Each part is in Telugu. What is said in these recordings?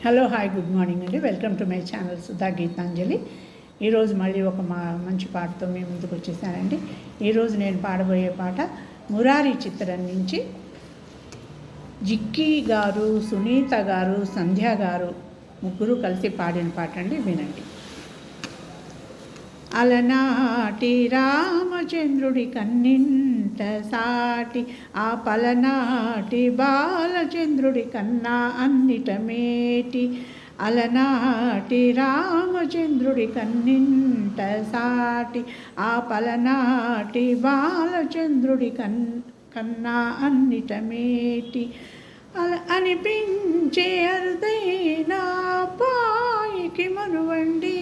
హలో హాయ్ గుడ్ మార్నింగ్ అండి. Welcome to my channel Sudha Gitanjali. ఈరోజు మళ్ళీ ఒక మంచి పాటతో మీ ముందుకు వచ్చేసానండి. ఈరోజు నేను పాడబోయే పాట మురారి చిత్రం నుంచి జిక్కీ గారు, సునీత గారు, సంధ్య గారు ముగ్గురు కలిసి పాడిన పాట అండి, వినండి. అలనాటి రామచంద్రుడి కన్నింట సాటి, ఆ పలనాటి బాలచంద్రుడి కన్నా అన్నిట మేటి. అలనాటి రామచంద్రుడి కన్నింట సాటి, ఆ పలనాటి బాలచంద్రుడి కన్నా అన్నిట మేటి. అనిపించే అరుదైన పాయికి మనువండి,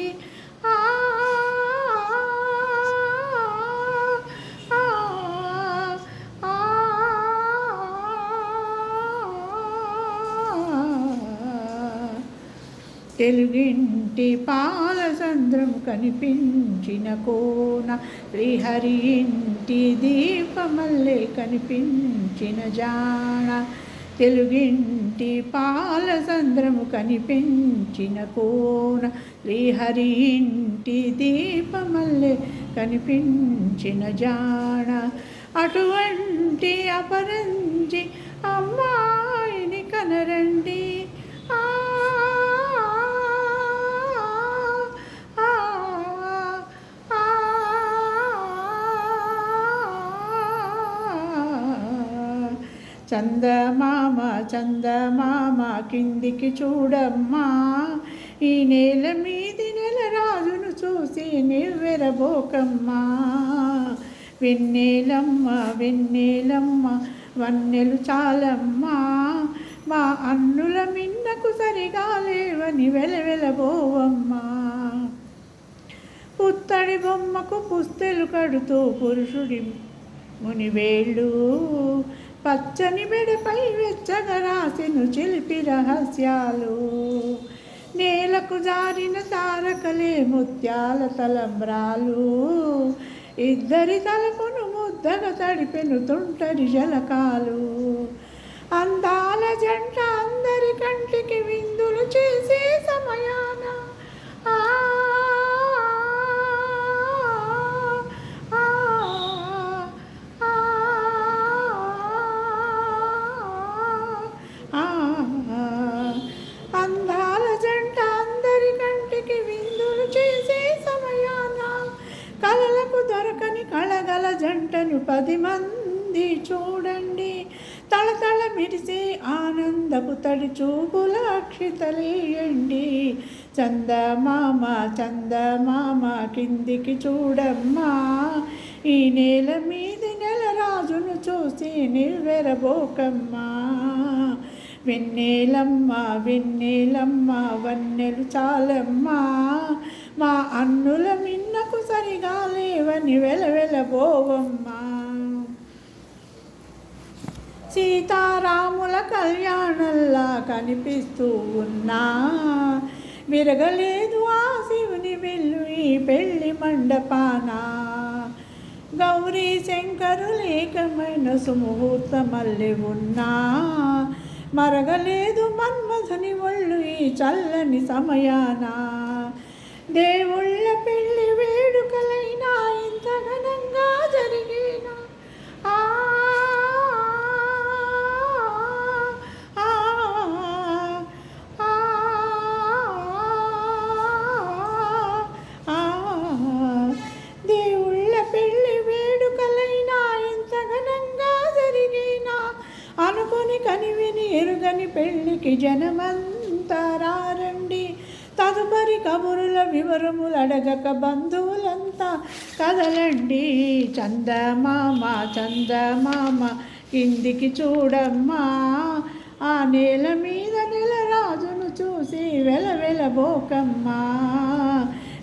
తెలుగింటి పాలసంద్రం కనిపించిన కోన, శ్రీహరి ఇంటి దీపమల్లే కనిపించిన జాణ. తెలుగింటి పాలసంద్రము కనిపించిన కోన, శ్రీహరి ఇంటి దీపమల్లే కనిపించిన జాణ. అటువంటి అపరంజి అమ్మాయిని కనరండి, చందమామ చందమామ కిందికి చూడమ్మా, ఈ నేల మీది నెల రాజును చూసి నివ్వెరబోకమ్మా. వెన్నెలమ్మ వెన్నెలమ్మ వన్నెలు చాలమ్మా, మా అన్నుల మిన్నకు సరిగా లేవని వెలవెలబోవమ్మా. పుత్తడి బొమ్మకు పుస్తెలు కడుతూ పురుషుడి మునివేళ్ళు, పచ్చని మెడపై వెచ్చగా రాసెను చిలిపి రహస్యాలు. నేలకు జారిన తారకలే ముత్యాల తలంబ్రాలు, ఇద్దరి తలపును ముద్దగా తడిపెను తుంటరి జలకాలు. అందాల జంట అందరి కంటికి విందులు చేసే సమయాన, అందాల జంట అందరి కంటికి విందులు చేసే సమయాన, కలలకు దొరకని కళగల జంటను 10 మంది చూడండి. తళతళ మెరిసే ఆనందపు తడి చూపుల అక్షితలేయండి. చందమామ చందమామ కిందికి చూడమ్మా, ఈ నేల మీది నెల రాజును చూసి నివ్వెరబోకమ్మా. వెన్నెలమ్మ వెన్నెలమ్మ వన్నెలు చాలమ్మా, మా అన్నుల మిన్నకు సరిగా లేవని వెలవెలబోవమ్మా. సీతారాముల కళ్యాణంలా కనిపిస్తూ ఉన్నా, విరగలేదు ఆ శివుని వెళ్ళు ఈ పెళ్లి మండపాన. గౌరీ శంకరులు ఏకమైన సుముహూర్తమల్లె ఉన్నా, మరగలేదు మన్మథుని ఒళ్ళు ఈ చల్లని సమయాన. దేవుళ్ళ పెళ్లి వేడుకలైనా ఇంత ఘనంగా జరిగిన, దేవుళ్ళ పెళ్లి వేడుకలైనా ఇంత ఘనంగా జరిగిన, అనుకుని కనివిని ఎరుగని పెళ్ళికి జనమంతా రండి. తదుపరి కబురుల వివరములు అడగక బంధువులంతా కదలండి. చందమామ చందమామ కిందికి చూడమ్మా, ఆ నేల మీద నెల రాజును చూసి వెలవెలబోకమ్మా.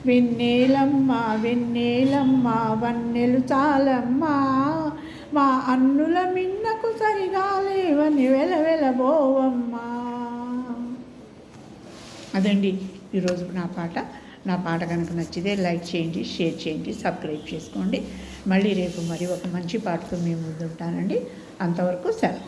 వెన్నెలమ్మ వెన్నెలమ్మ వన్నెలు చాలమ్మా, మా అన్నుల మిన్నకు సరిగా లేవని వెలవెలబోవమ్మా. అదండి ఈరోజు నా పాట కనుక నచ్చితే లైక్ చేయండి, షేర్ చేయండి, సబ్స్క్రైబ్ చేసుకోండి. మళ్ళీ రేపు మరి ఒక మంచి పాటతో మేము ముందుంటానండి. అంతవరకు సెలవు.